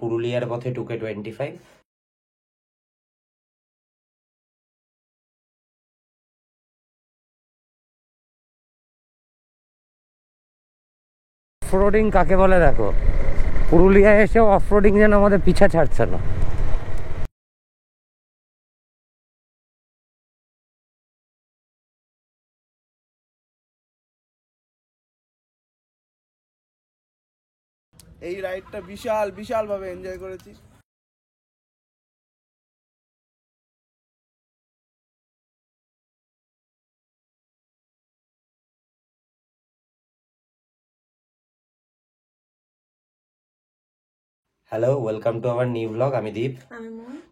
পুরুলিয়ার পথে 2K25। Off-roading কাকে বলে দেখো, পুরুলিয়া এসে অফরোডিং যেন আমাদের পিছা ছাড়ছে না। এই রাইডটা বিশাল বিশাল ভাবে এনজয় করেছি। Hello, welcome to our new blog. আমি দীপ।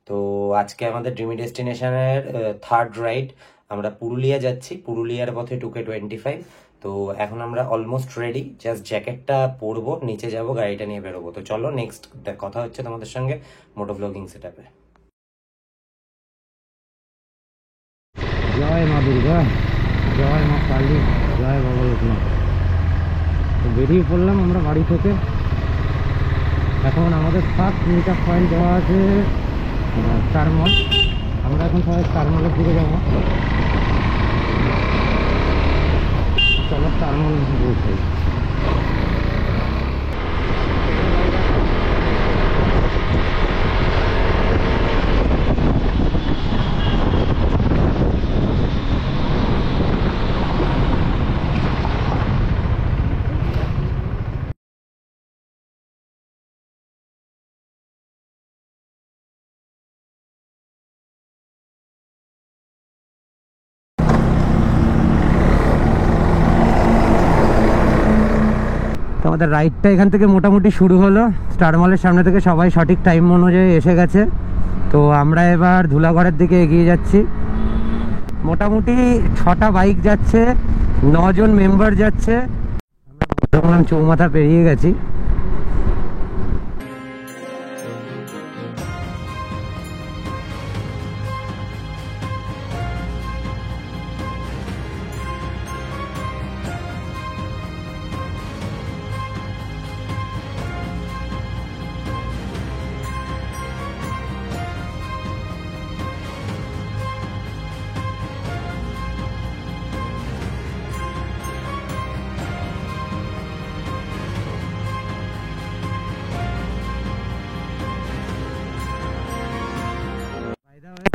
তো আজকে আমাদের ড্রিমি ডেস্টিনেশনের থার্ড রাইড। আমরা পুরুলিয়া যাচ্ছি, পুরুলিয়ার পথে 2K25। তো এখন আমরা অলমোস্ট রেডি, জাস্ট জ্যাকেটটা পরবো, নিচে যাব, গাড়িটা নিয়ে বেরোবো। তো চলো নেক্সট কথা হচ্ছে তোমাদের সঙ্গে মোটো ব্লগিং সেটআপে। জয় মা দুর্গা, জয় মা কালী, জয় বাবা লোকনাথ। তো বেরিয়ে পড়লাম আমরা বাড়ি থেকে। এখন আমাদের ফার্স্ট মিট আপ পয়েন্ট দেওয়া আছে স্টার মল। আমরা এখন সবাই স্টার মলের দিকে যাবো। চলো স্টার মল পৌঁছাই। আমাদের রাইডটা এখান থেকে মোটামুটি শুরু হলো। স্টার মলের সামনে থেকে সবাই সঠিক টাইম অনুযায়ী এসে গেছে। তো আমরা এবার ধুলাগড়ের দিকে এগিয়ে যাচ্ছি। মোটামুটি 6টা বাইক যাচ্ছে, 9 জন মেম্বার যাচ্ছে। আমরা চৌমাথা পেরিয়ে গেছি।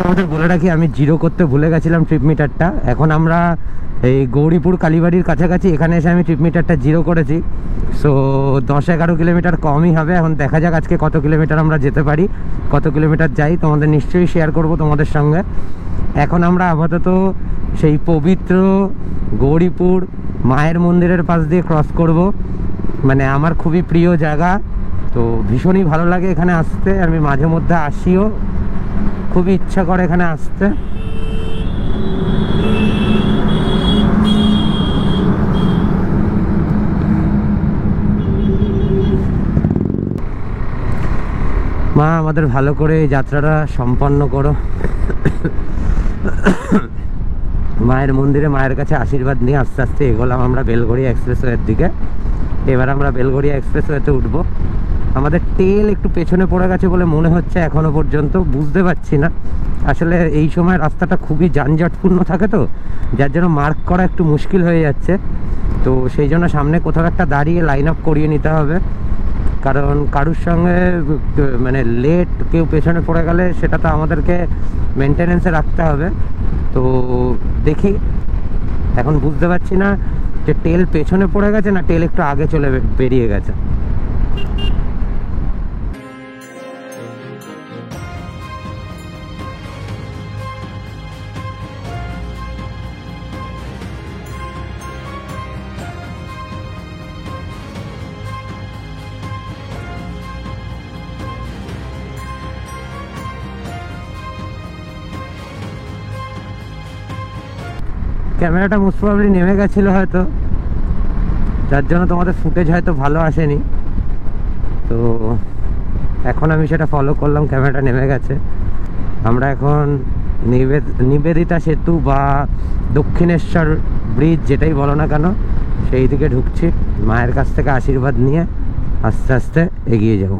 আমাদের বলে রাখি, আমি জিরো করতে ভুলে গেছিলাম ট্রিপ মিটারটা। এখন আমরা এই গৌরীপুর কালীবাড়ির কাছাকাছি, এখানে এসে আমি ট্রিপ মিটারটা জিরো করেছি। সো 10-11 কিলোমিটার কমই হবে। এখন দেখা যাক আজকে কত কিলোমিটার আমরা যেতে পারি, কত কিলোমিটার যাই, তোমাদের নিশ্চয়ই শেয়ার করব তোমাদের সঙ্গে। এখন আমরা আপাতত সেই পবিত্র গৌরীপুর মায়ের মন্দিরের পাশ দিয়ে ক্রস করব। মানে আমার খুবই প্রিয় জায়গা, তো ভীষণই ভালো লাগে এখানে আসতে। আমি মাঝে মধ্যে আসিও, খুবই ইচ্ছা করে এখানে আসতে। মা আমাদের ভালো করে এই যাত্রাটা সম্পন্ন করো। মায়ের মন্দিরে মায়ের কাছে আশীর্বাদ নিয়ে আস্তে আস্তে এগোলাম আমরা বেলঘড়িয়া এক্সপ্রেসওয়ের দিকে। এবার আমরা বেলঘড়িয়া এক্সপ্রেসওয়েতে উঠবো। আমাদের তেল একটু পেছনে পড়ে গেছে বলে মনে হচ্ছে এখনো পর্যন্ত, বুঝতে পারছি না। আসলে এই সময় রাস্তাটা খুবই যানজটপূর্ণ থাকে, তো যার জন্য মার্ক করা একটু মুশকিল হয়ে যাচ্ছে। তো সেই জন্য সামনে কোথাও একটা দাঁড়িয়ে লাইন আপ করিয়ে নিতে হবে, কারণ কারুর সঙ্গে মানে লেট কেউ পেছনে পড়ে গেলে সেটা তো আমাদেরকে মেনটেনেন্সে রাখতে হবে। তো দেখি, এখন বুঝতে পারছি না যে তেল পেছনে পড়ে গেছে না তেল একটু আগে চলে বেরিয়ে গেছে। ক্যামেরাটা মোস্ট প্রবাবলি নেমে গেছিলো হয়তো, যার জন্য তোমাদের ফুটেজ হয়তো ভালো আসেনি। তো এখন আমি সেটা ফলো করলাম, ক্যামেরাটা নেমে গেছে। আমরা এখন নিবেদিতা সেতু বা দক্ষিণেশ্বর ব্রিজ যেটাই বলো না কেন সেই দিকে ঢুকছি। মায়ের কাছ থেকে আশীর্বাদ নিয়ে আস্তে আস্তে এগিয়ে যাব।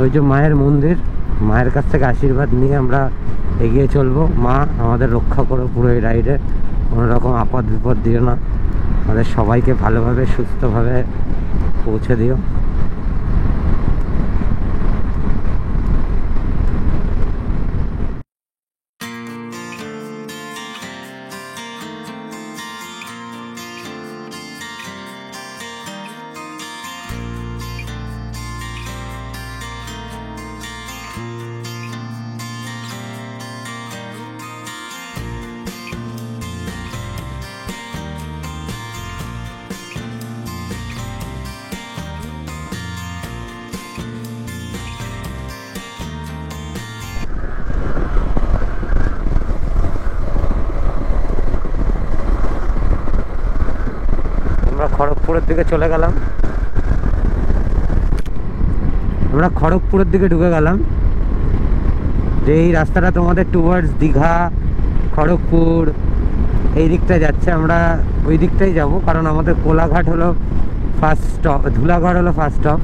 ওই যে মায়ের মন্দির, মায়ের কাছ থেকে আশীর্বাদ নিয়ে আমরা এগিয়ে চলবো। মা আমাদের রক্ষা করো পুরো এই রাইডে, কোনো রকম আপদ বিপদ দিও না, আমাদের সবাইকে ভালোভাবে সুস্থভাবে পৌঁছে দিও। খড়গপুরের দিকে চলে গেলাম, আমরা খড়গপুরের দিকে ঢুকে গেলাম। যে এই রাস্তাটা তোমাদের টুয়ার্ডস দীঘা, খড়গপুর এই দিকটায় যাচ্ছে, আমরা ওই দিকটাই যাব, কারণ আমাদের কোলাঘাট হলো ফার্স্ট স্টপ, ধুলাগড় হলো ফার্স্ট স্টপ।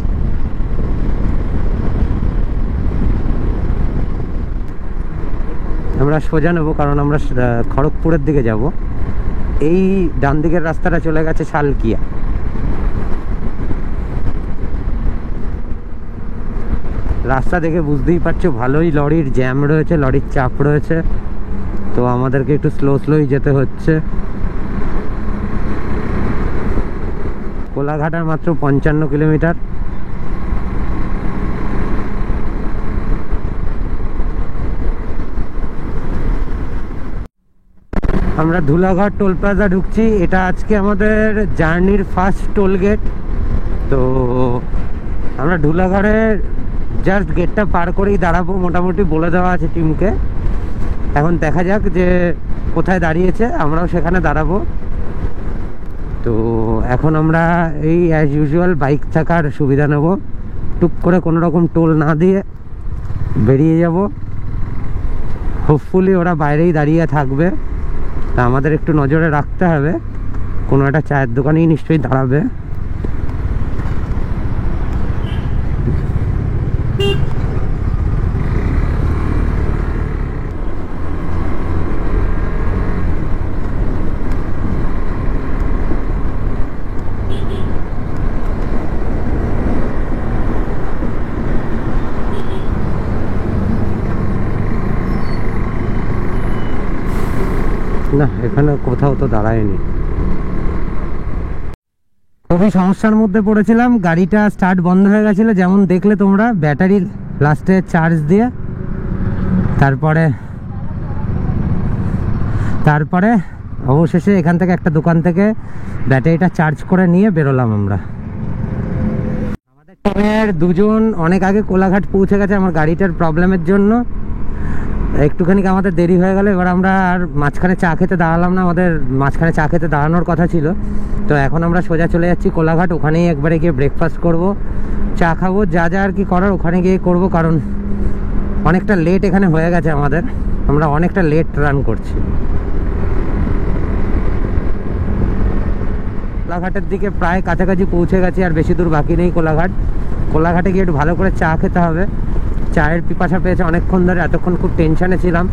আমরা সোজা নেবো কারণ আমরা খড়গপুরের দিকে যাব। এই ডান দিকের রাস্তাটা চলে গেছে শালকিয়া। রাস্তা দেখে বুঝতেই পারছো ভালোই লরির জ্যাম রয়েছে, লরির চাপ রয়েছে, তো আমাদেরকে একটু স্লোই যেতে হচ্ছে। কোলাঘাট আর মাত্র 55 কিলোমিটার। আমরা ধুলাঘাট টোল প্লাজা ঢুকছি, এটা আজকে আমাদের জার্নির ফার্স্ট টোল গেট। তো আমরা ধুলাঘাটের জাস্ট গেটটা পার করেই দাঁড়াবো, মোটামুটি বলে দেওয়া আছে টিমকে। এখন দেখা যাক যে কোথায় দাঁড়িয়েছে, আমরাও সেখানে দাঁড়াবো। তো এখন আমরা এই অ্যাজ ইউজুয়াল বাইক থাকার সুবিধা নেব, টুক করে কোনো রকম টোল না দিয়ে বেরিয়ে যাব। হোপফুলি ওরা বাইরেই দাঁড়িয়ে থাকবে, তা আমাদের একটু নজরে রাখতে হবে। কোনো একটা চায়ের দোকানেই নিশ্চয়ই দাঁড়াবে। না, এখানে কোথাও তো দাঁড়ায়নি। খুবই সমস্যার মধ্যে পড়েছিলাম, গাড়িটা স্টার্ট বন্ধ হয়ে গেছিলো, যেমন দেখলে তোমরা ব্যাটারির লাস্টে চার্জ দিয়ে। তারপরে অবশেষে এখান থেকে একটা দোকান থেকে ব্যাটারিটা চার্জ করে নিয়ে বেরোলাম আমরা। আমাদের টিমের দুজন অনেক আগে কোলাঘাট পৌঁছে গেছে আমার গাড়িটার প্রবলেমের জন্য। একটুখানি আমাদের দেরি হয়ে গেল, এবার আমরা আর মাঝখানে চা খেতে দাঁড়ালাম না, আমাদের মাঝখানে চা খেতে দাঁড়ানোর কথা ছিল। তো এখন আমরা সোজা চলে যাচ্ছি কোলাঘাট, ওখানেই একবারে গিয়ে ব্রেকফাস্ট করব, চা খাবো, যা যা আর কি করার ওখানে গিয়ে করব, কারণ অনেকটা লেট এখানে হয়ে গেছে আমাদের, আমরা অনেকটা লেট রান করছি। কোলাঘাটের দিকে প্রায় কাছাকাছি পৌঁছে গেছি, আর বেশি দূর বাকি নেই। কোলাঘাটে গিয়ে একটু ভালো করে চা খেতে হবে, চায়ের পিপাসা পেয়েছে অনেকক্ষণ ধরে, এতক্ষণ খুব টেনশনে ছিলাম।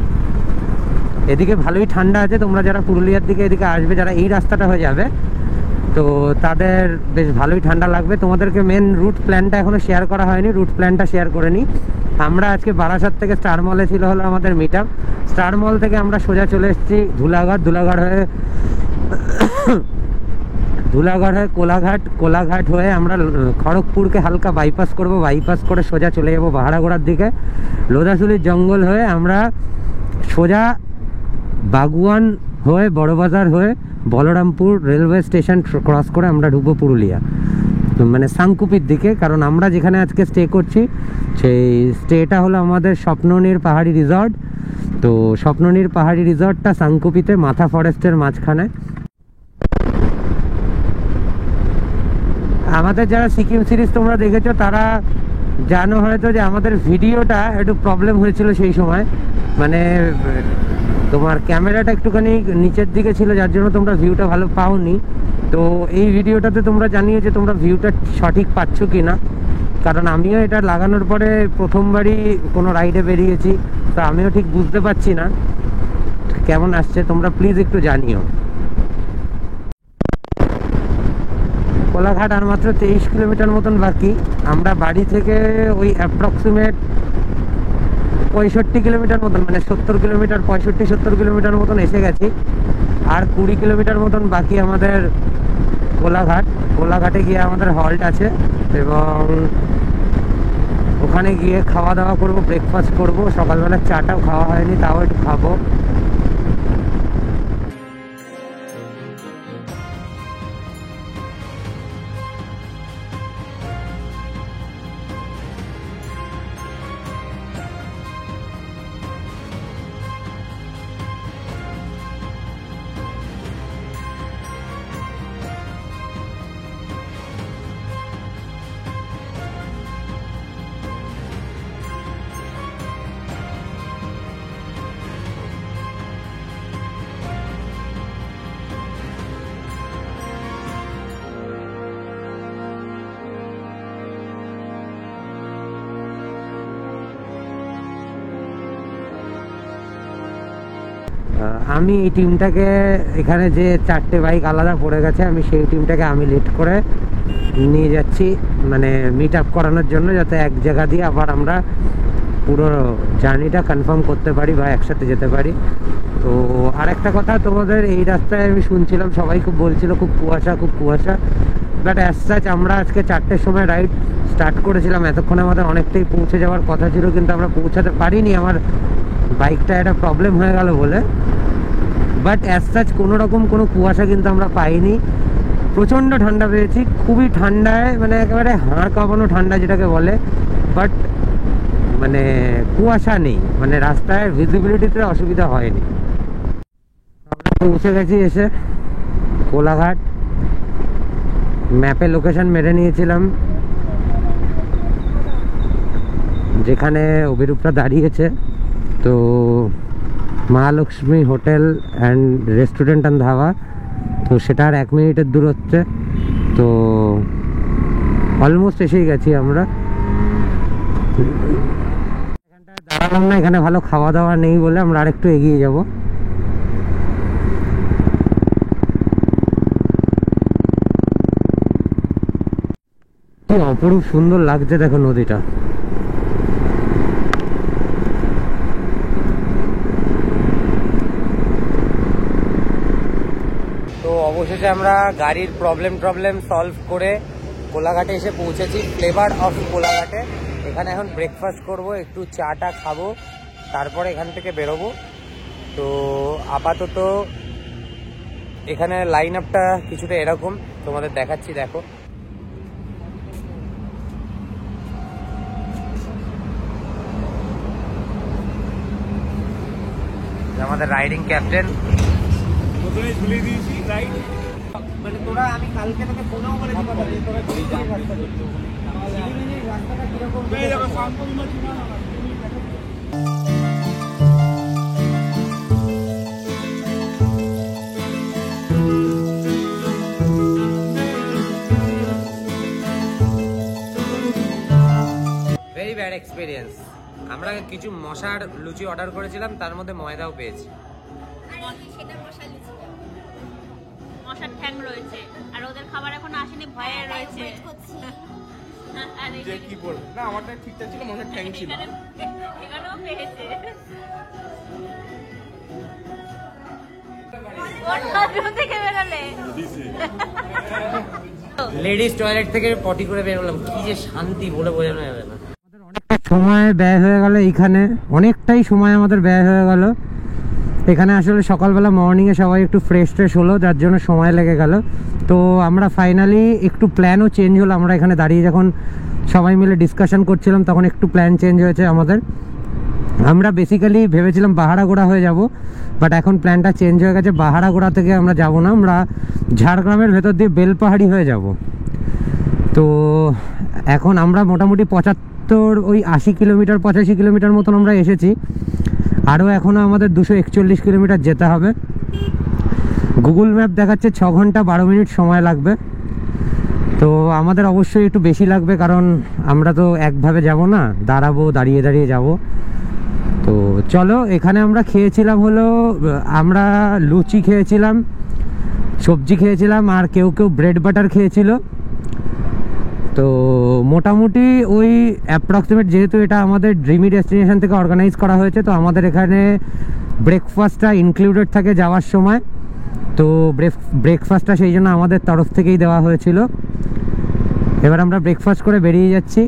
এদিকে ভালোই ঠান্ডা আছে, তোমরা যারা পুরুলিয়ার দিকে এদিকে আসবে, যারা এই রাস্তাটা হয়ে যাবে, তো তাদের বেশ ভালোই ঠান্ডা লাগবে। তোমাদেরকে মেন রুট প্ল্যানটা এখনো শেয়ার করা হয়নি, রুট প্ল্যানটা শেয়ার করে নিই। আমরা আজকে বারাসাত থেকে স্টার মলে ছিল হলো আমাদের মিট আপ। স্টার মল থেকে আমরা সোজা চলে এসেছি ধুলাঘাট হয়ে কোলাঘাট হয়ে আমরা খড়গপুরকে হালকা বাইপাস করব, বাইপাস করে সোজা চলে যাবো বাহারাগোড়ার দিকে। লোধাশুলির জঙ্গল হয়ে আমরা সোজা বাগুয়ান হয়ে বড়বাজার হয়ে বলরামপুর রেলওয়ে স্টেশন ক্রস করে আমরা ঢুকবো পুরুলিয়া, মানে সাংকুপির দিকে। কারণ আমরা যেখানে আজকে স্টে করছি সেই স্টেটা হলো আমাদের স্বপ্ননীর পাহাড়ি রিসর্ট। তো স্বপ্ননীর পাহাড়ি রিসর্টটা সাংকুপিতে, মাথা ফরেস্টের মাঝখানে। আমাদের যারা সিকিম সিরিজ তোমরা দেখেছো তারা জানো হয়তো যে আমাদের ভিডিওটা একটু প্রবলেম হয়েছিল সেই সময়, মানে তোমার ক্যামেরাটা একটুখানি নিচের দিকে ছিল, যার জন্য তোমরা ভিউটা ভালো পাওনি। তো এই ভিডিওটাতে তোমরা জানিয়ে যে তোমরা ভিউটা সঠিক পাচ্ছ কি না, কারণ আমিও এটা লাগানোর পরে প্রথমবারই কোনো রাইডে বেরিয়েছি, তো আমিও ঠিক বুঝতে পারছি না কেমন আসছে। তোমরা প্লিজ একটু জানিও। কোলাঘাট আর মাত্র 23 কিলোমিটার মতন বাকি। আমরা বাড়ি থেকে ওই অ্যাপ্রক্সিমেট 65 কিলোমিটার মতন, মানে 70 কিলোমিটার, 65-70 কিলোমিটার মতন এসে গেছি। আর 20 কিলোমিটার মতন বাকি আমাদের কোলাঘাট। কোলাঘাটে গিয়ে আমাদের হল্ট আছে এবং ওখানে গিয়ে খাওয়া দাওয়া করবো, ব্রেকফাস্ট করবো। সকালবেলা চাটাও খাওয়া হয়নি, তাও একটু খাবো। আমি এই টিমটাকে, এখানে যে 4টে বাইক আলাদা পড়ে গেছে, আমি সেই টিমটাকে আমি লিড করে নিয়ে যাচ্ছি, মানে মিট আপ করানোর জন্য, যাতে এক জায়গা দিয়ে আবার আমরা পুরো জার্নিটা কনফার্ম করতে পারি বা একসাথে যেতে পারি। তো আরেকটা কথা, তোমাদের এই রাস্তায় আমি শুনছিলাম সবাই খুব বলছিল খুব কুয়াশা, খুব কুয়াশা। বাট অ্যাজ সাচ আমরা আজকে 4টের সময় রাইড স্টার্ট করেছিলাম। এতক্ষণে আমাদের অনেকটাই পৌঁছে যাওয়ার কথা ছিল, কিন্তু আমরা পৌঁছাতে পারিনি, আমার বাইকটা একটা প্রবলেম হয়ে গেল বলে। বাট অ্যাজ সাচ কোনো রকম কোনো কুয়াশা কিন্তু আমরা পাইনি। প্রচণ্ড ঠান্ডা পেয়েছি, খুবই ঠান্ডায়, মানে একেবারে হাড় কাঁপানো ঠান্ডা যেটাকে বলে। বাট মানে কুয়াশা নেই, মানে রাস্তায় ভিজিবিলিটিতে অসুবিধা হয়নি। আমরা পৌঁছে গেছি এসে কোলাঘাট। ম্যাপে লোকেশন মেরে নিয়েছিলাম যেখানে অভিরূপটা দাঁড়িয়েছে। তো Mahalakshmi hotel and restaurant and dhaba, তো সেটা আর 1 মিনিটের দূরত্বে। তো অলমোস্ট এসেই গেছি আমরা। এখানটায় দাঁড়ালাম না, এখানে ভালো খাওয়া দাওয়া নেই বলে আমরা আরেকটু এগিয়ে যাব। কি অপরূপ সুন্দর লাগছে দেখো নদীটা। তো অবশেষে আমরা গাড়ির প্রবলেম সলভ করে কোলাঘাটে এসে পৌঁছেছি, ফ্লেভার অফ কোলাঘাটে। এখানে এখন ব্রেকফাস্ট করব, একটু চাটা খাবো, তারপরে এখান থেকে বেরোবো। তো আপাতত এখানে লাইন আপটা কিছুটা এরকম, তোমাদের দেখাচ্ছি, দেখো। আমাদের রাইডিং ক্যাপ্টেন। মানে তোরা, আমি কালকে তোকে ফোনেও করেছি রাস্তাটা কিরকম। Very bad experience. আমরা কিছু মশার লুচি অর্ডার করেছিলাম, তার মধ্যে ময়দাও পেয়েছি। মশার ঠ্যাং রয়েছে, আর ওদের খাবার এখন আসেনি, ভয়ে রয়েছে। কি বলবো না, আমারটা ঠিকঠাক ছিল, মশার ঠ্যাং ছিল। এখানেও পেয়েছে। লেডিস টয়লেট থেকে পটি করে বেরোলাম, কি যে শান্তি বলে বোঝানো যাবে না। অনেকটা সময় ব্যয় হয়ে গেল এইখানে, অনেকটাই সময় আমাদের ব্যয় হয়ে গেল এখানে। আসলে সকালবেলা মর্নিংয়ে সবাই একটু ফ্রেশ হলো, যার জন্য সময় লেগে গেল। তো আমরা ফাইনালি একটু প্ল্যানও চেঞ্জ হলো। আমরা এখানে দাঁড়িয়ে যখন সবাই মিলে ডিসকাশন করছিলাম, তখন একটু প্ল্যান চেঞ্জ হয়েছে আমাদের। আমরা বেসিক্যালি ভেবেছিলাম বাহারাগোড়া হয়ে যাব, বাট এখন প্ল্যানটা চেঞ্জ হয়ে গেছে। বাহারাগোড়া থেকে আমরা যাব না, আমরা ঝাড়গ্রামের ভেতর দিয়ে বেলপাহাড়ি হয়ে যাব। তো এখন আমরা মোটামুটি 80 কিলোমিটার 85 কিলোমিটার মতন আমরা এসেছি। আরও এখনও আমাদের 241 কিলোমিটার যেতে হবে। গুগল ম্যাপ দেখাচ্ছে 6 ঘন্টা 12 মিনিট সময় লাগবে। তো আমাদের অবশ্যই একটু বেশি লাগবে, কারণ আমরা তো একভাবে যাব না, দাঁড়াবো, দাঁড়িয়ে দাঁড়িয়ে যাব। তো চলো, এখানে আমরা খেয়েছিলাম হলো, আমরা লুচি খেয়েছিলাম, সবজি খেয়েছিলাম, আর কেউ কেউ ব্রেড বাটার খেয়েছিল। তো মোটামুটি ওই অ্যাপ্রক্সিমেট, যেহেতু এটা আমাদের ড্রিমি ডেস্টিনেশন থেকে অর্গানাইজ করা হয়েছে, তো আমাদের এখানে ব্রেকফাস্টটা ইনক্লুডেড থাকে যাওয়ার সময়। তো ব্রেকফাস্টটা সেই জন্য আমাদের তরফ থেকেই দেওয়া হয়েছিল। এবার আমরা ব্রেকফাস্ট করে বেরিয়ে যাচ্ছি।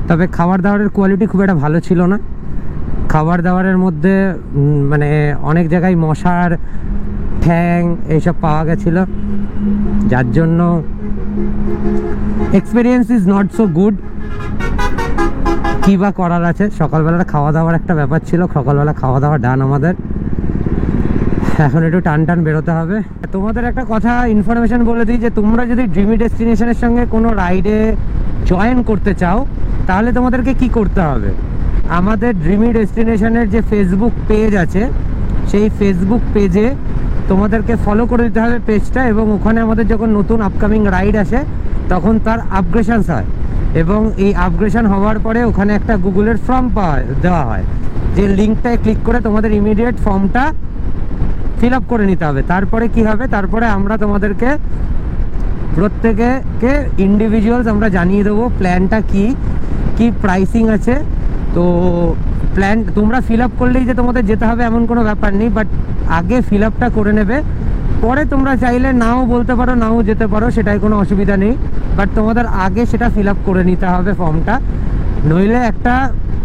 তবে খাবার দাবারের কোয়ালিটি খুব একটা ভালো ছিল না। খাবার দাবারের মধ্যে মানে অনেক জায়গায় মশার ঠ্যাং এইসব পাওয়া গেছিলো, যার জন্য experience is not so good. কী বা করার আছে, সকালবেলার খাওয়া দাওয়ার একটা ব্যাপার ছিল, সকালবেলা খাওয়া দাওয়া ডান আমাদের। এখন একটু টান টান বেরোতে হবে। তোমাদের একটা কথা ইনফরমেশন বলে দিই, যে তোমরা যদি ড্রিমি ডেস্টিনেশনের সঙ্গে কোনো রাইডে জয়েন করতে চাও, তাহলে তোমাদেরকে কি করতে হবে, আমাদের ড্রিমি ডেস্টিনেশনের যে ফেসবুক পেজ আছে, সেই ফেসবুক পেজে তোমাদেরকে ফলো করে দিতে হবে পেজটা, এবং ওখানে আমাদের যখন নতুন আপকামিং রাইড আসে তখন তার আপগ্রেশনস হয়, এবং এই আপগ্রেশন হওয়ার পরে ওখানে একটা গুগলের ফর্ম দেওয়া হয়, যে লিঙ্কটায় ক্লিক করে তোমাদের ইমিডিয়েট ফর্মটা ফিল আপ করে নিতে হবে। তারপরে কি হবে, তারপরে আমরা তোমাদেরকে প্রত্যেকে ইন্ডিভিজুয়ালস আমরা জানিয়ে দেবো প্ল্যানটা কি প্রাইসিং আছে। তো প্ল্যান তোমরা ফিল আপ করলেই যে তোমাদের যেতে হবে এমন কোনো ব্যাপার নেই, বাট আগে ফিল আপটা করে নেবে, পরে তোমরা চাইলে নাও বলতে পারো, নাও যেতে পারো, সেটাই কোনো অসুবিধা নেই, বাট তোমাদের আগে সেটা ফিল আপ করে নিতে হবে ফর্মটা, নইলে একটা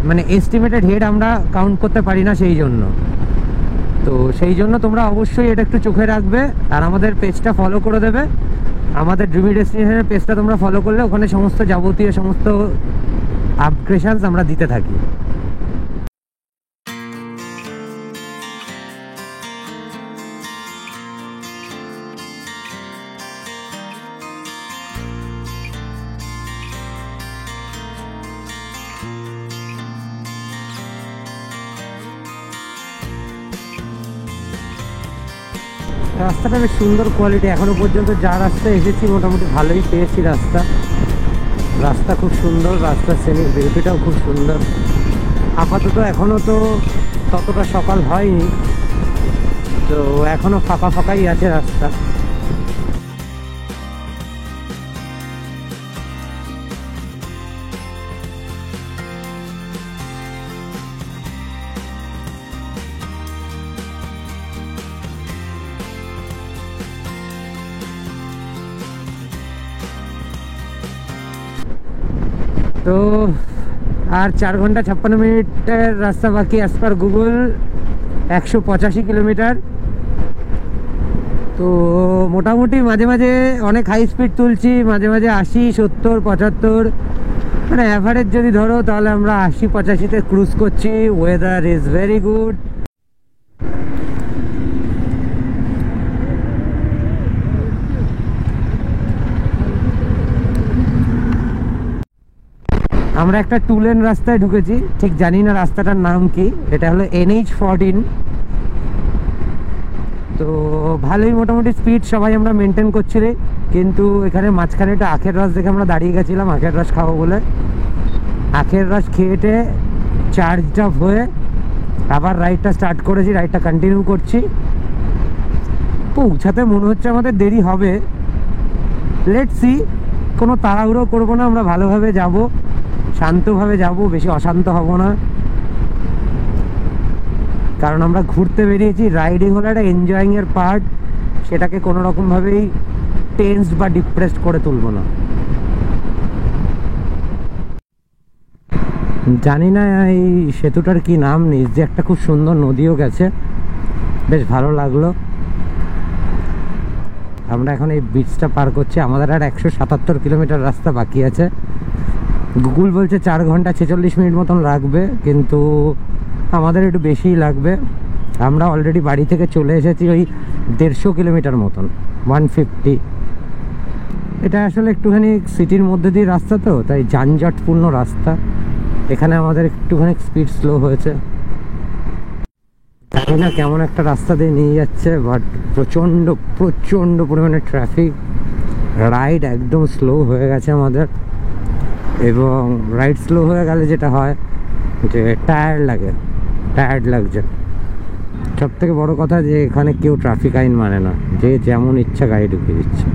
মানে এস্টিমেটেড হেড আমরা কাউন্ট করতে পারি না সেই জন্য। তো সেই জন্য তোমরা অবশ্যই এটা একটু চোখে রাখবে, আর আমাদের পেজটা ফলো করে দেবে। আমাদের ড্রিমি ডেস্টিনেশনের পেজটা তোমরা ফলো করলে ওখানে সমস্ত যাবতীয় সমস্ত আপগ্রেশনস আমরা দিতে থাকি। রাস্তাটা বেশ সুন্দর কোয়ালিটি, এখনো পর্যন্ত যা রাস্তা এসেছি মোটামুটি ভালোই পেয়েছি। রাস্তা খুব সুন্দর, রাস্তার সিনিক বিউটিটাও খুব সুন্দর। আপাতত এখনো তো ততটা সকাল হয়নি, তো এখনো ফাঁকা ফাঁকাই আছে রাস্তা। তো আর 4 ঘন্টা 56 মিনিটের রাস্তা বাকি অ্যাজ পার গুগল, 185 কিলোমিটার। তো মোটামুটি মাঝে মাঝে অনেক হাই স্পিড তুলছি, মাঝে মাঝে 80, 70, 75, মানে অ্যাভারেজ যদি ধরো তাহলে আমরা 80-85-তে ক্রুজ করছি। Weather is very good. আমরা একটা 2 লেন রাস্তায় ঢুকেছি, ঠিক জানি না রাস্তাটার নাম কি। এটা হলো NH14। তো ভালোই মোটামুটি স্পিড সবাই আমরা মেনটেন করছি রে, কিন্তু এখানে মাঝখানে একটা আখের রস দেখে আমরা দাঁড়িয়ে গেছিলাম আখের রস খাবো বলে। আখের রস খেয়েটে চার্জড আপ হয়ে আবার রাইডটা স্টার্ট করেছি, রাইডটা কন্টিনিউ করছি। পৌঁছাতে মনে হচ্ছে আমাদের দেরি হবে, লেটস সি। কোনো তাড়াহুড়ো করবো না, আমরা ভালোভাবে যাব, শান্তভাবে যাব, বেশি অশান্ত হব না, কারণ আমরা ঘুরতে বেরিয়েছি। রাইডিং হলো একটা এনজয়িংয়ের পার্ট, সেটাকে কোনো রকমভাবেই টেন্সড বা ডিপ্রেসড করে তুলব না। জানি না এই সেতুটার কি নাম, নিচ দিয়ে একটা খুব সুন্দর নদীও গেছে, বেশ ভালো লাগলো। আমরা এখন এই বিচটা পার করছি, আমাদের আর 177 কিলোমিটার রাস্তা বাকি আছে। গুগল বলছে 4 ঘন্টা 46 মিনিট মতন লাগবে, কিন্তু আমাদের একটু বেশিই লাগবে। আমরা অলরেডি বাড়ি থেকে চলে এসেছি ওই 150 কিলোমিটার মতন, 150। এটা আসলে একটুখানি সিটির মধ্যে দিয়ে রাস্তা, তো তাই যানজটপূর্ণ রাস্তা। এখানে আমাদের একটুখানি স্পিড স্লো হয়েছে, জানি না কেমন একটা রাস্তা দিয়ে নিয়ে যাচ্ছে, বাট প্রচণ্ড প্রচণ্ড পরিমাণে ট্রাফিক। রাইড একদম স্লো হয়ে গেছে আমাদের, এবং রাইড স্লো হয়ে গেলে যেটা হয় যে টায়ার্ড লাগছে। সব থেকে বড় কথা যে এখানে কেউ ট্রাফিক আইন মানে না, যে যেমন ইচ্ছা গাড়ি ঢুকিয়ে দিচ্ছে।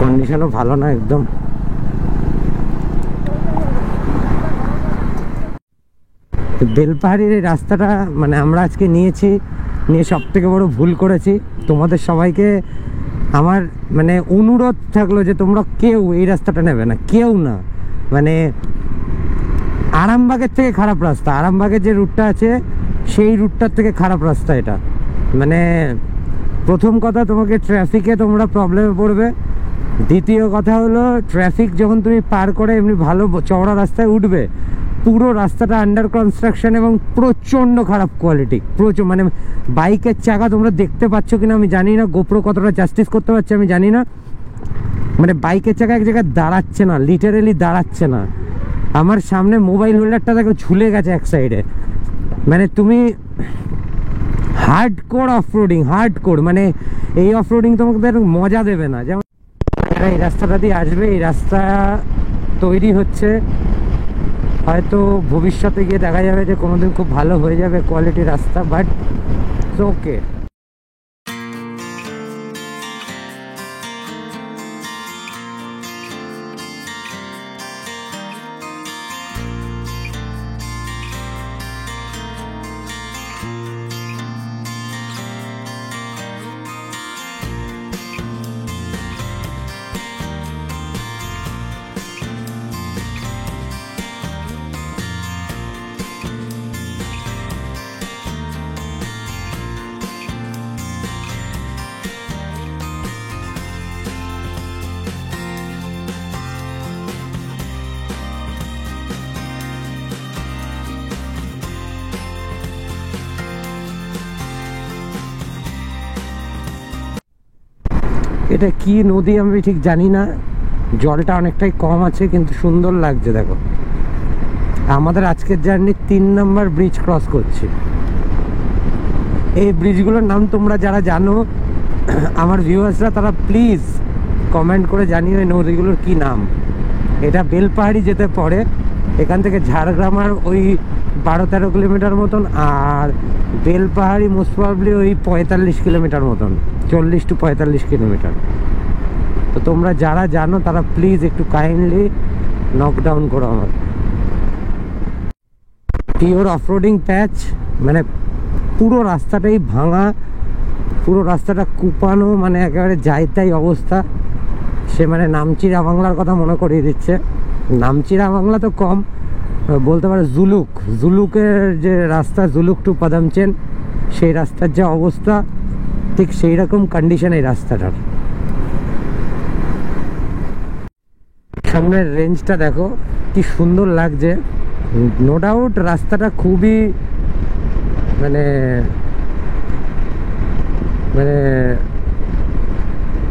কন্ডিশনও ভালো না একদম। বেলপাহাড়ির এই রাস্তাটা মানে আমরা আজকে নিয়ে সব থেকে বড় ভুল করেছি। তোমাদের সবাইকে আমার মানে অনুরোধ থাকলো যে তোমরা কেউ এই রাস্তাটা নেবে না, কেউ না। মানে আরামবাগের থেকে খারাপ রাস্তা, আরামবাগের যে রুটটা আছে সেই রুটটার থেকে খারাপ রাস্তা এটা। মানে প্রথম কথা, তোমাকে ট্রাফিকে তোমরা প্রবলেমে পড়বে। দ্বিতীয় কথা হলো, ট্রাফিক যখন তুমি পার করে এমনি ভালো চওড়া রাস্তায় উঠবে, পুরো রাস্তাটা আন্ডার কনস্ট্রাকশন এবং প্রচণ্ড খারাপ কোয়ালিটি। প্রচুর মানে বাইকের চাকা তোমরা দেখতে পাচ্ছ কিনা আমি জানি না, গোপ্রো কতটা জাস্টিস করতে পারছে আমি জানি না। মানে বাইকের চাকা এক জায়গায় দাঁড়াচ্ছে না, লিটারেলি দাঁড়াচ্ছে না। আমার সামনে মোবাইল হোল্ডারটা দেখো ঝুলে গেছে এক সাইডে। মানে তুমি হার্ডকোর অফরোডিং, মানে এই অফরোডিং তোমাদের মজা দেবে না। যেমন এই রাস্তাটা দিয়ে আসবে, এই রাস্তা তৈরি হচ্ছে, হয়তো ভবিষ্যতে গিয়ে দেখা যাবে যে কোনোদিন খুব ভালো হয়ে যাবে কোয়ালিটি রাস্তা, বাট ওকে। এটা কি নদী আমি ঠিক জানি না, জলটা অনেকটাই কম আছে কিন্তু সুন্দর লাগছে। দেখো আমাদের আজকের জার্নি 3 নম্বর ব্রিজ ক্রস করছি। এই ব্রিজগুলোর নাম তোমরা যারা জানো আমার ভিউয়ার্সরা, তারা প্লিজ কমেন্ট করে জানিও এই নদীগুলোর কি নাম। এটা বেলপাহাড়ি যেতে পড়ে, এখান থেকে ঝাড়গ্রাম আর ওই 12-13 কিলোমিটার মতন, আর বেলপাহাড়ি মোস্ট প্রবাবলি ওই 45 কিলোমিটার মতন, 40 to 45 কিলোমিটার। তো তোমরা যারা জানো তারা প্লিজ একটু কাইন্ডলি নকডাউন করো আমার। পিওর অফরোডিং প্যাচ, মানে পুরো রাস্তাটাই ভাঙা, পুরো রাস্তাটা কুপানো, মানে একেবারে যাইতাই অবস্থা। সে মানে নামচিরা বাংলার কথা মনে করিয়ে দিচ্ছে। নামচিরা বাংলা তো কম, বলতে পারে জুলুকের যে রাস্তা, জুলুক টু পাদামচেন, সেই রাস্তার যে অবস্থা ঠিক সেই রকম কন্ডিশন এই রাস্তাটার। সামনের রেঞ্জটা দেখো কি সুন্দর লাগছে। নো ডাউট রাস্তাটা খুবই মানে মানে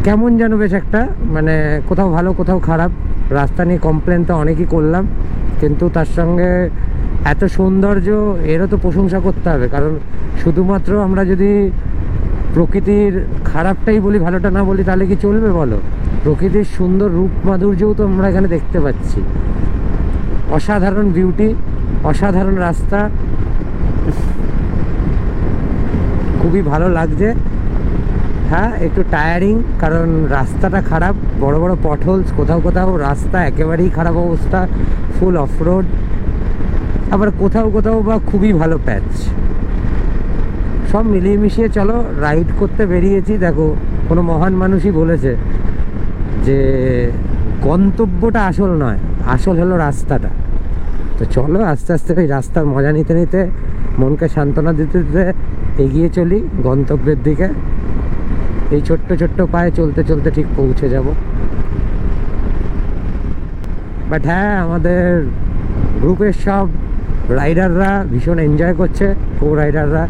কেমন যেন বেশ একটা, মানে কোথাও ভালো কোথাও খারাপ। রাস্তা নিয়ে কমপ্লেন তো অনেকই করলাম, কিন্তু তার সঙ্গে এত সৌন্দর্য, এরও তো প্রশংসা করতে হবে। কারণ শুধুমাত্র আমরা যদি প্রকৃতির খারাপটাই বলি, ভালোটা না বলি, তাহলে কি চলবে বলো? প্রকৃতির সুন্দর রূপ মাধুর্যও তো আমরা এখানে দেখতে পাচ্ছি। অসাধারণ বিউটি, অসাধারণ রাস্তা, খুবই ভালো লাগছে। হ্যাঁ একটু টায়ারিং, কারণ রাস্তাটা খারাপ, বড় বড় পটহোলস, কোথাও কোথাও রাস্তা একেবারেই খারাপ অবস্থা, ফুল অফরোড, আবার কোথাও কোথাও বা খুবই ভালো প্যাচ। সব মিলিয়ে মিশিয়ে চলো রাইড করতে বেরিয়েছি। দেখো কোনো মহান মানুষই বলেছে যে গন্তব্যটা আসল নয়, আসল হলো রাস্তাটা। তো চলো আস্তে আস্তে ওই রাস্তার মজা নিতে নিতে, মনকে সান্ত্বনা দিতে দিতে এগিয়ে চলি গন্তব্যের দিকে। এই ছোট্ট ছোট্ট পায়ে চলতে চলতে ঠিক পৌঁছে যাব। বাট হ্যাঁ, আমাদের গ্রুপের সব রাইডাররা ভীষণ এনজয় করছে, কো রাইডাররা।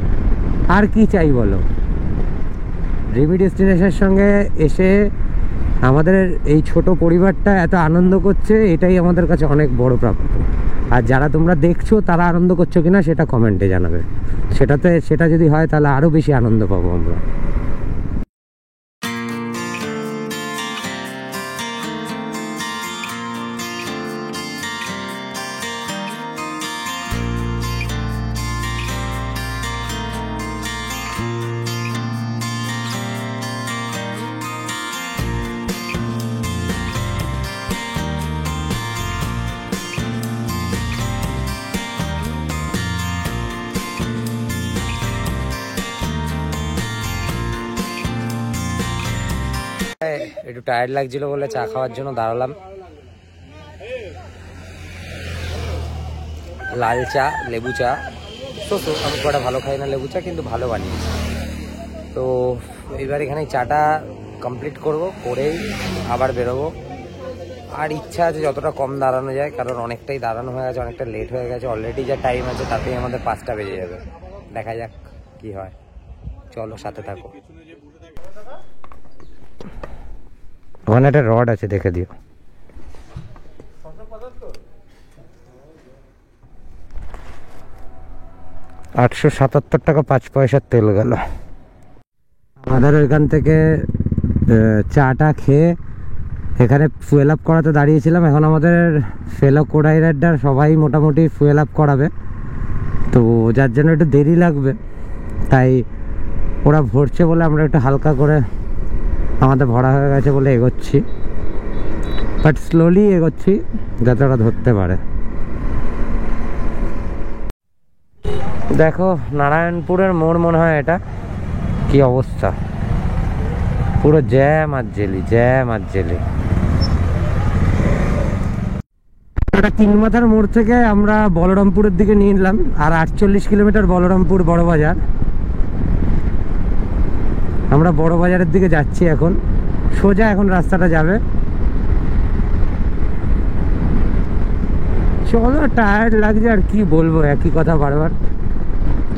আর কি চাই বলো? ড্রিমি ডেস্টিনেশনের সঙ্গে এসে আমাদের এই ছোট পরিবারটা এত আনন্দ করছে, এটাই আমাদের কাছে অনেক বড় প্রাপ্য। আর যারা তোমরা দেখছো তারা আনন্দ করছো কিনা সেটা কমেন্টে জানাবে। সেটা যদি হয় তাহলে আরও বেশি আনন্দ পাবো আমরা। সন্ধ্যাবেলায় একটু টায়ার্ড লাগছিল বলে চা খাওয়ার জন্য দাঁড়ালাম। লাল চা, লেবু চা, তো আমি খুব ভালো খাই না লেবু চা, কিন্তু ভালো বানিয়েছি। তো এবার এখানে চাটা কমপ্লিট করব, করেই আবার বেরোবো। আর ইচ্ছা আছে যতটা কম দাঁড়ানো যায়, কারণ অনেকটাই দাঁড়ানো হয়ে গেছে, অনেকটা লেট হয়ে গেছে। অলরেডি যা টাইম আছে তাতেই আমাদের 5টা বেজে যাবে। দেখা যাক কি হয়, চলো সাথে থাকো। ওখানে একটা রড আছে, দেখে দিও। $877 5 পয়সার তেল গেল। আমাদের ওইখান থেকে চাটা খেয়ে এখানে ফুয়েল আপ করাতে দাঁড়িয়েছিলাম। এখন আমাদের ফেলো কোডাইরাইডার সবাই মোটামুটি ফুয়েল আপ করাবে, তো যার জন্য একটু দেরি লাগবে। তাই ওরা ভরছে বলে আমরা একটু হালকা করে, আমাদের ভরা হয়ে গেছে বলে এগোচ্ছি, বাট স্লোলি এগোচ্ছি যাতে ওরা ধরতে পারে। দেখো নারায়ণপুরের মোড় মনে হয় এটা, কি অবস্থা, পুরো জ্যাম আর জেলি, জ্যাম আর জেলি। তিন মাথার মোড় থেকে আমরা বলরামপুরের দিকে নিয়ে নিলাম, আর 48 কিলোমিটার বলরামপুর বড় বাজার। আমরা বড় বাজারের দিকে যাচ্ছি এখন, সোজা এখন রাস্তাটা যাবে। চলো, টায়ার্ড লাগছে আর কি বলবো, একই কথা বারবার।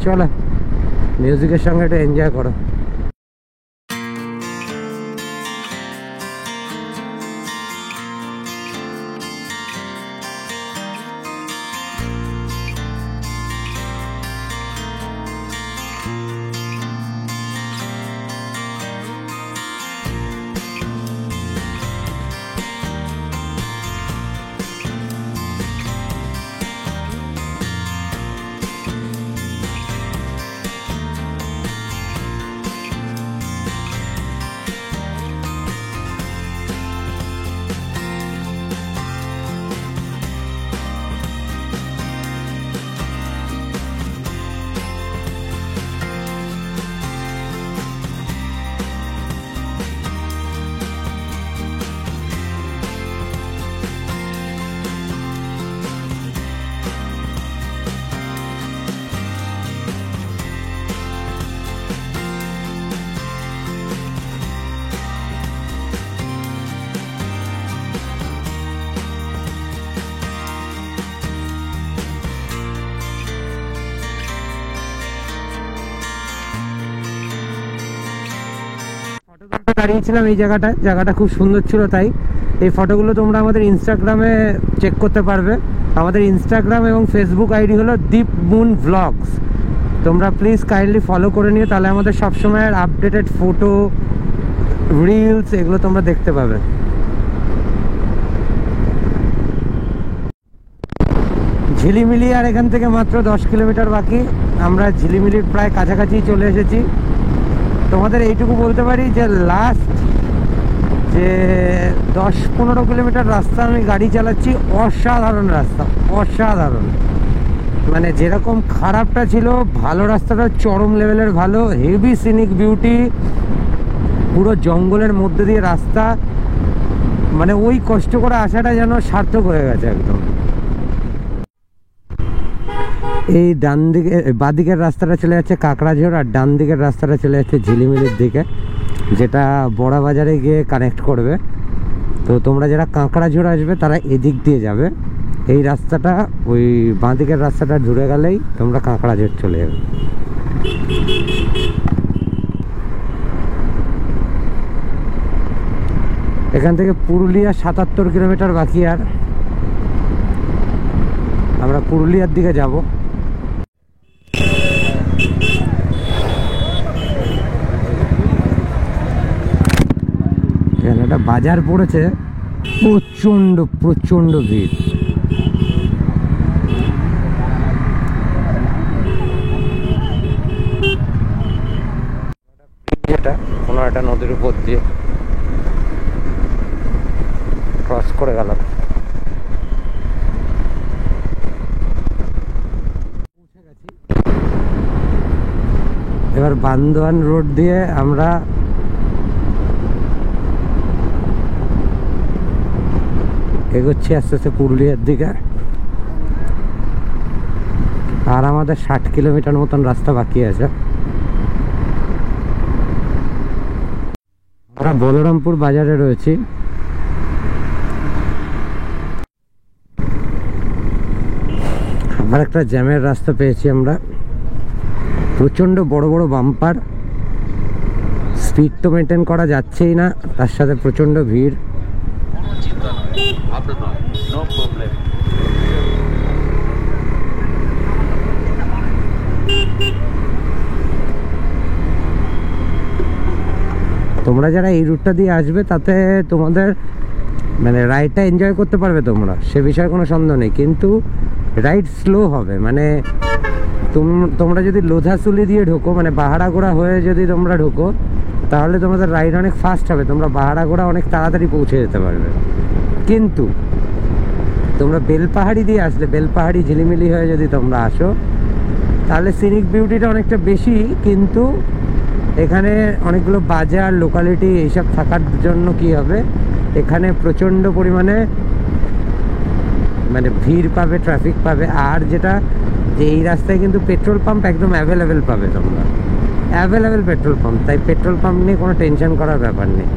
চলো মিউজিকের সঙ্গে একটু এনজয় করো। দাঁড়িয়েছিলাম এই জায়গাটায়, জায়গাটা খুব সুন্দর ছিল। তাই এই ফটোগুলো তোমরা আমাদের ইনস্টাগ্রামে চেক করতে পারবে। আমাদের ইনস্টাগ্রাম এবং ফেসবুক আইডি হলো দীপ মুন ভ্লগস। তোমরা প্লিজ কাইন্ডলি ফলো করে নিও, তাহলে আমাদের সবসময় আপডেটেড ফটো, রিলস এগুলো তোমরা দেখতে পাবে। ঝিলিমিলি আর এখান থেকে মাত্র 10 কিলোমিটার বাকি। আমরা ঝিলিমিলির প্রায় কাছাকাছি চলে এসেছি। তোমাদের এইটুকু বলতে পারি যে লাস্ট যে 10-15 কিলোমিটার রাস্তা আমি গাড়ি চালাচ্ছি, অসাধারণ রাস্তা, অসাধারণ। মানে যেরকম খারাপটা ছিল, ভালো রাস্তাটা চরম লেভেলের ভালো। হেভি সিনিক বিউটি, পুরো জঙ্গলের মধ্যে দিয়ে রাস্তা, মানে ওই কষ্ট করে আসাটা যেন সার্থক হয়ে গেছে একদম। এই ডান দিকে, বাঁ দিকের রাস্তাটা চলে যাচ্ছে কাকড়াঝোড়, আর ডান দিকের রাস্তাটা চলে যাচ্ছে ঝিলিমিলির দিকে, যেটা বড়া বাজারে গিয়ে কানেক্ট করবে। তো তোমরা যারা কাকড়াঝোড় আসবে তারা এদিক দিয়ে যাবে। এই রাস্তাটা, ওই বাঁ দিকের রাস্তাটা ঘুরে গেলেই তোমরা কাকড়াঝোড় চলে যাবে। এখান থেকে পুরুলিয়া 77 কিলোমিটার বাকি, আর আমরা পুরুলিয়ার দিকে যাব। এখানে একটা বাজার পড়েছে, প্রচন্ড প্রচন্ড ভিড়। এটা কোনো একটা নদীর উপর দিয়ে ক্রস করে গেলাম। এবার বান্দোয়ান রোড দিয়ে আমরা এগোচ্ছি আস্তে আস্তে পুরুলিয়ার দিকে। আর আমাদের 60 কিলোমিটার মতন রাস্তা বাকি আছে। আমরা বলরামপুর বাজারে রয়েছি। আবার একটা জ্যামের রাস্তা পেয়েছি আমরা। প্রচন্ড বড় বড় বাম্পার, স্পিড তো মেনটেন করা যাচ্ছেই না, তার সাথে প্রচন্ড ভিড়। তোমরা যারা এই রুটটা দিয়ে আসবে তাতে তোমাদের মানে রাইডটা এনজয় করতে পারবে তোমরা, সে বিষয়ে কোনো সন্দেহ নেই, কিন্তু রাইড স্লো হবে। মানে তোমরা যদি লোধাসুলি দিয়ে ঢোকো, মানে বাহারাগোড়া হয়ে যদি তোমরা ঢোকো, তাহলে তোমাদের রাইড অনেক ফাস্ট হবে, তোমরা বাহারাগোড়া অনেক তাড়াতাড়ি পৌঁছে যেতে পারবে। কিন্তু তোমরা বেলপাহাড়ি দিয়ে আসলে, বেলপাহাড়ি ঝিলিমিলি হয়ে যদি তোমরা আসো, তাহলে সিনিক বিউটিটা অনেকটা বেশি, কিন্তু এখানে অনেকগুলো বাজার লোকালিটি এইসব থাকার জন্য কি হবে, এখানে প্রচণ্ড পরিমাণে মানে ভিড় পাবে, ট্রাফিক পাবে। আর যেটা যে এই রাস্তায় কিন্তু পেট্রোল পাম্প একদম অ্যাভেলেবেল পাবে তোমরা, অ্যাভেলেবেল পেট্রোল পাম্প, তাই পেট্রোল পাম্প নিয়ে কোনো টেনশন করার ব্যাপার নেই।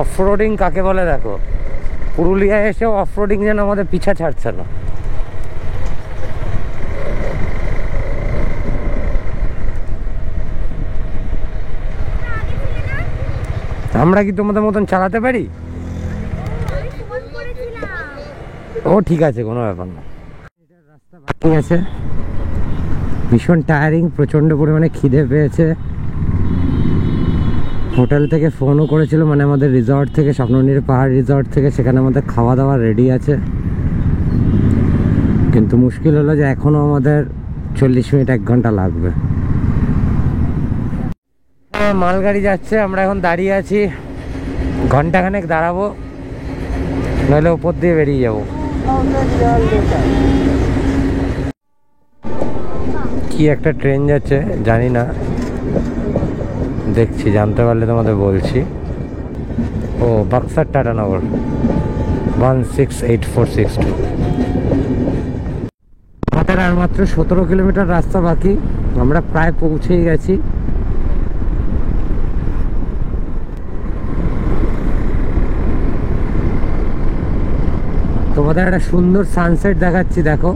অফরোডিং কাকে বলে দেখো, পুরুলিয়ায় এসে অফরোডিং যেন আমাদের পিছা ছাড়ছে না। আমরা কি তোমাদের মতন চালাতে পারি? ও ঠিক আছে, কোনো ব্যাপার না। রাস্তা বাকি আছে, ভীষণ টায়ারিং, প্রচন্ড পরিমাণে খিদে পেয়েছে। হোটেল থেকে ফোনও করেছিল, মানে আমাদের রিসর্ট থেকে, স্বপ্ননীর পাহাড় রিসর্ট থেকে, সেখানে আমাদের খাওয়া দাওয়া রেডি আছে। কিন্তু মুশকিল হলো যে এখনও আমাদের 40 মিনিট 1 ঘন্টা লাগবে। মালগাড়ি যাচ্ছে, আমরা এখন দাঁড়িয়ে আছি, ঘন্টাখানেক দাঁড়াবো, নইলে উপর দিয়ে বেরিয়ে যাবো। কি একটা ট্রেন যাচ্ছে জানি না, দেখছি, জানতে পারলে তোমাদের বলছি। ও বাক্সার টাটানগর 168462। আমাদের আর মাত্র 17 কিলোমিটার রাস্তা বাকি, আমরা প্রায় পৌঁছেই গেছি। তোমাদের একটা সুন্দর সানসেট দেখাচ্ছি, দেখো,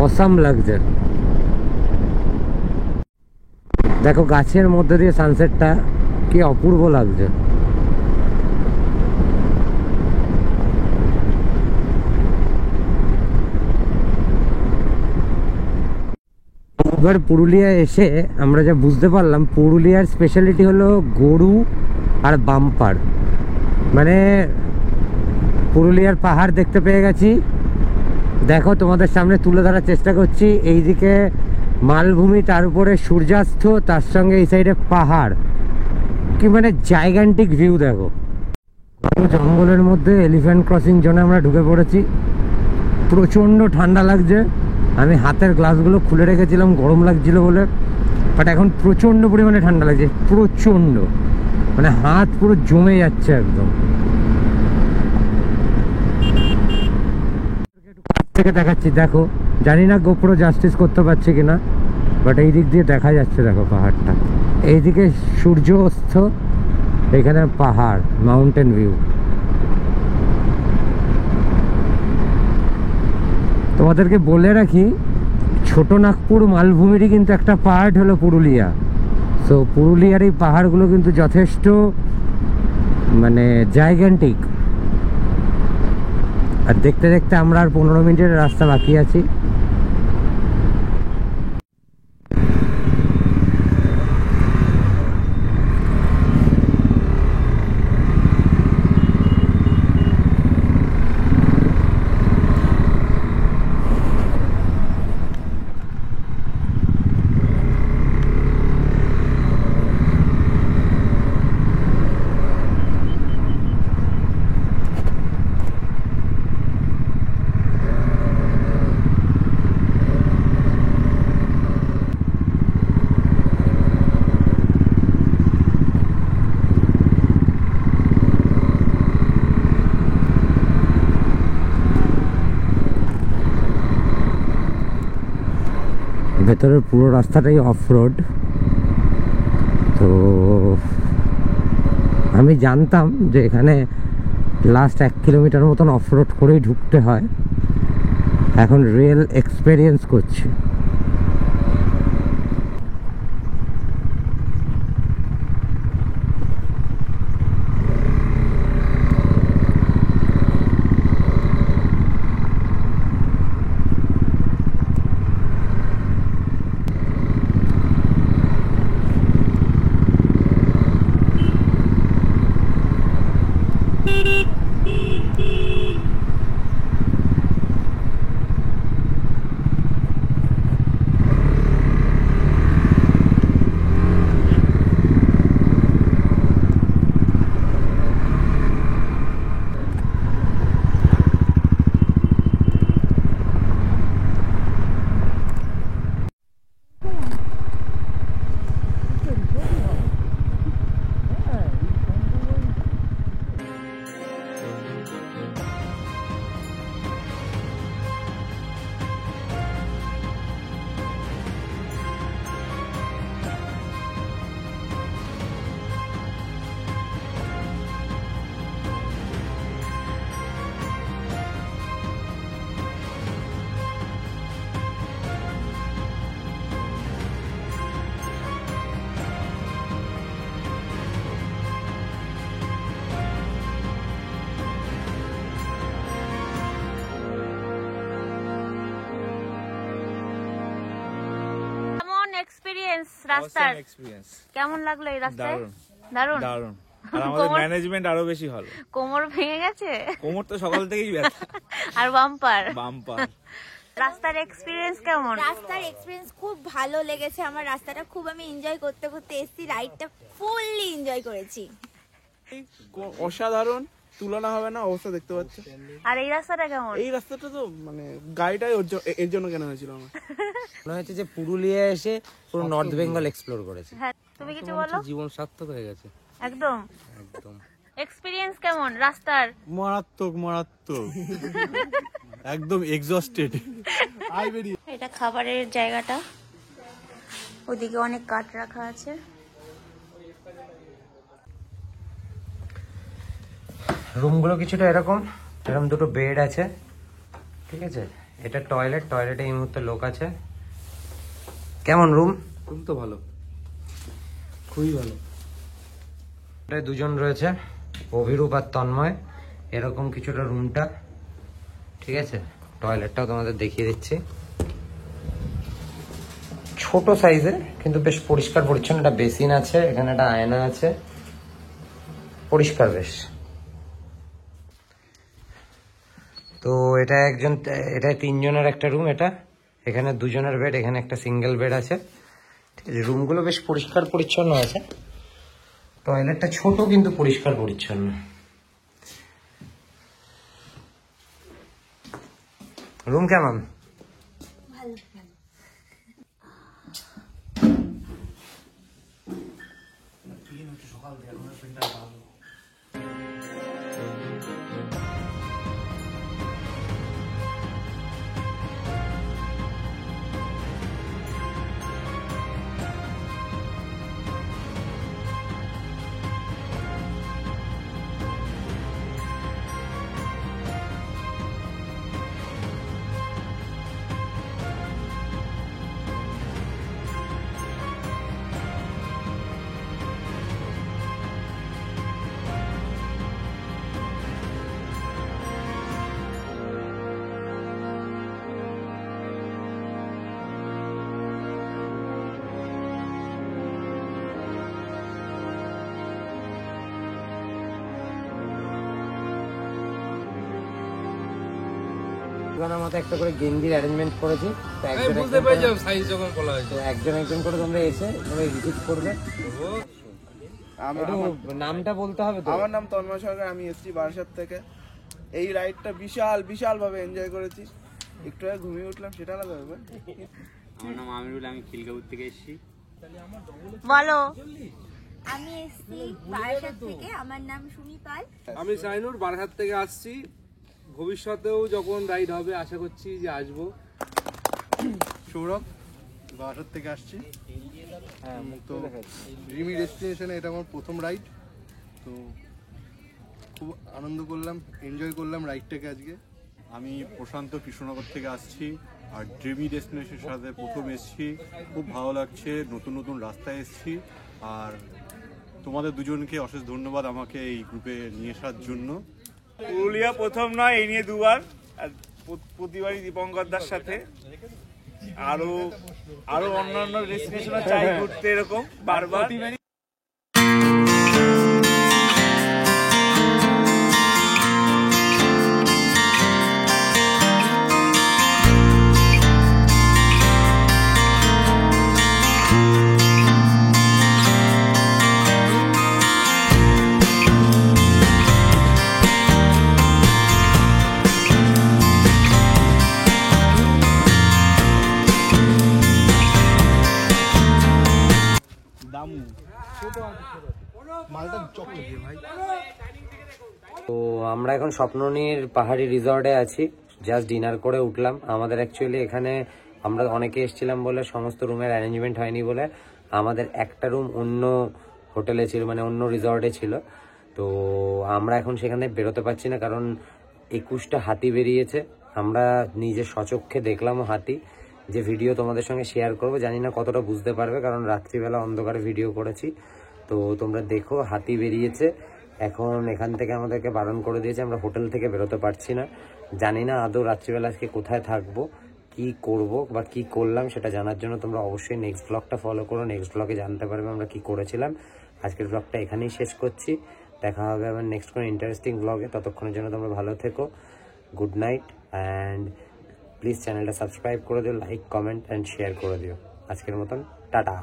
অসাম লাগছে। দেখো গাছের মধ্যে দিয়ে সানসেটটা কি অপূর্ব লাগছে। এবার পুরুলিয়া এসে আমরা যা বুঝতে পারলাম, পুরুলিয়ার স্পেশালিটি হলো গরু আর বাম্পার। মানে পুরুলিয়ার পাহাড় দেখতে পেয়ে গেছি, দেখো তোমাদের সামনে তুলে ধরার চেষ্টা করছি। এইদিকে মালভূমি, তার উপরে সূর্যাস্ত, তার সঙ্গে এই সাইডে পাহাড়, কি মানে জাইগান্টিক ভিউ। দেখো জঙ্গলের মধ্যে এলিফ্যান্ট ক্রসিং জোনে আমরা ঢুকে পড়েছি। প্রচণ্ড ঠান্ডা লাগছে, আমি হাতের গ্লাসগুলো খুলে রেখেছিলাম গরম লাগছিল বলে, বাট এখন প্রচণ্ড পরিমাণে ঠান্ডা লাগছে, প্রচণ্ড, মানে হাত পুরো জমে যাচ্ছে একদম। থেকে দেখাচ্ছি, দেখো জানি না গোপ্রো জাস্টিস করতে পারছে কিনা, বাট এই দিক দিয়ে দেখা যাচ্ছে, দেখো পাহাড়টা, এইদিকে সূর্য অস্ত, এখানে পাহাড়, মাউন্টেন ভিউ। তোমাদেরকে বলে রাখি, ছোট নাগপুর মালভূমিরই কিন্তু একটা পার্ট হলো পুরুলিয়া। সো পুরুলিয়ার এই পাহাড়গুলো কিন্তু যথেষ্ট মানে জাইগ্যান্টিক। আর দেখতে দেখতে আমরা আর 15 মিনিটের রাস্তা বাকি আছি। ভেতরের পুরো রাস্তাটাই অফ রোড। তো আমি জানতাম যে এখানে লাস্ট 1 কিলোমিটার মতন অফ রোড করেই ঢুকতে হয়, এখন রিয়েল এক্সপেরিয়েন্স করছি। এক্সপেরিয়েন্স রাস্তার এক্সপেরিয়েন্স কেমন লাগলো এই রাস্তায়? দারুণ দারুণ দারুণ। আর আমাদের ম্যানেজমেন্ট আরো বেশি ভালো। কোমর ভেঙে গেছে? কোমর তো সকাল থেকেই ব্যথা। আর বাম্পার বাম্পার। রাস্তার এক্সপেরিয়েন্স কেমন? রাস্তার এক্সপিরিয়েন্স খুব ভালো লেগেছে আমার। রাস্তাটা খুব আমি এনজয় করতে করতে এসেছি, রাইডটা ফুললি এনজয় করেছি। অসাধারণ, তুলনা হবে না, অবস্থা দেখতে পাচ্ছ। আর এই রাস্তাটা কেমন? এই রাস্তাটা তো মানে গাড়িটাই এর জন্য কেন হয়েছিল আমার। মনে হচ্ছে যে পুরুলিয়া এসে পুরো নর্থ বেঙ্গল এক্সপ্লোর করেছে। হ্যাঁ, তুমি কিছু বলো। জীবন সার্থক হয়ে গেছে একদম একদম। এক্সপেরিয়েন্স কেমন রাস্তার? মারাত্মক মারাত্মক, একদম এক্সস্টেড। এটা খাবারের জায়গাটা, ওদিকে অনেক কাঠ রাখা আছে। রুমগুলো কিছুটা এরকম দুটো বেড আছে, ঠিক আছে। এটা টয়লেট, টয়লেটে এই মুহূর্তে লোক আছে। কেমন রুম? রুম তো ভালো, খুবই ভালো। এটা দুজন রয়েছে, অভিরূপ আর তন্ময়, এরকম কিছুটা রুমটা, ঠিক আছে। টয়লেটটাও তোমাদের দেখিয়ে দিচ্ছি, ছোট সাইজের কিন্তু বেশ পরিষ্কার পরিচ্ছন্ন। একটা বেসিন আছে, এখানে একটা আয়না আছে, পরিষ্কার বেশ। তো এটা এটা 3 জনের একটা রুম। এটা এখানে 2 জনের বেড, এখানে একটা সিঙ্গেল বেড আছে, ঠিক আছে। রুমগুলো বেশ পরিষ্কার পরিচ্ছন্ন আছে। টয়লেটটা ছোট কিন্তু পরিষ্কার পরিচ্ছন্ন। রুম কেমন? বানার মতো একটা করে গেঞ্জির অ্যারেঞ্জমেন্ট করেছি। তো একজন বুঝতে পেরে যাও সাইজ যখন বলা হয়েছে। তো একজন একজন করে তোমরা এসে তোমরা রিসিভ করবে। একটু নামটা বলতে হবে তো। আমার নাম তন্ময় সরকার, আমি এসেছি বারাসাত থেকে। এই রাইডটা বিশাল ভাবে এনজয় করেছি। একটু আগে ঘুমিয়ে উঠলাম, সেটা আলাদা ব্যাপার। আমার নাম আমিরুল, আমি খিলগাঁও থেকে এসেছি। বলো। আমি এসেছি বারাসাত থেকে, আমার নাম সুমি পাল। আমি শাইনুর, বারাসাত থেকে আসছি। ভবিষ্যতেও যখন রাইড হবে আশা করছি যে আসবো। সৌরভ, বারাসাত থেকে আসছি। তো ড্রিমি ডেস্টিনেশনে এটা আমার প্রথম রাইড। তো খুব আনন্দ করলাম, এনজয় করলাম রাইডটাকে আজকে। আমি প্রশান্ত কৃষ্ণনগর থেকে আসছি, আর ড্রিমি ডেস্টিনেশনের সাথে প্রথম এসেছি। খুব ভালো লাগছে, নতুন নতুন রাস্তায় এসেছি। আর তোমাদের দুজনকে অশেষ ধন্যবাদ আমাকে এই গ্রুপে নিয়ে আসার জন্য। পুরুলিয়া প্রথম নয়, এই নিয়ে দুবার, আর প্রতিবারই দীপঙ্করদার সাথে। আরো অন্যান্য ডেস্টিনেশনে চাই ঘুরতে এরকম বারবার। তো আমরা এখন স্বপ্ননীর পাহাড়ি রিসর্টে আছি, জাস্ট ডিনার করে উঠলাম। আমাদের অ্যাকচুয়ালি এখানে আমরা অনেকে এসেছিলাম বলে সমস্ত রুমের অ্যারেঞ্জমেন্ট হয়নি বলে আমাদের একটা রুম অন্য হোটেলে ছিল, মানে অন্য রিসর্টে ছিল। তো আমরা এখন সেখানে বেরোতে পারছি না, কারণ 21টা হাতি বেরিয়েছে। আমরা নিজে সচক্ষে দেখলামও হাতি, যে ভিডিও তোমাদের সঙ্গে শেয়ার করবো। জানি না কতটা বুঝতে পারবে, কারণ রাত্রিবেলা অন্ধকারে ভিডিও করেছি। তো তোমরা দেখো, হাতি বেরিয়েছে। এখন এখান থেকে আমাদেরকে বারণ করে দিয়েছে, আমরা হোটেল থেকে বেরোতে পারছি না। জানি না আদৌ রাত্রিবেলা আজকে কোথায় থাকবো, কি করব বা কি করলাম সেটা জানার জন্য তোমরা অবশ্যই নেক্সট ব্লগটা ফলো করো। নেক্সট ব্লগে জানতে পারবে আমরা কি করেছিলাম। আজকের ব্লগটা এখানেই শেষ করছি, দেখা হবে আবার নেক্সট কোনো ইন্টারেস্টিং ব্লগে। ততক্ষণের জন্য তোমরা ভালো থেকো, গুড নাইট, অ্যান্ড প্লিজ চ্যানেলটা সাবস্ক্রাইব করে দিও, লাইক, কমেন্ট অ্যান্ড শেয়ার করে দিও। আজকের মতন টাটা।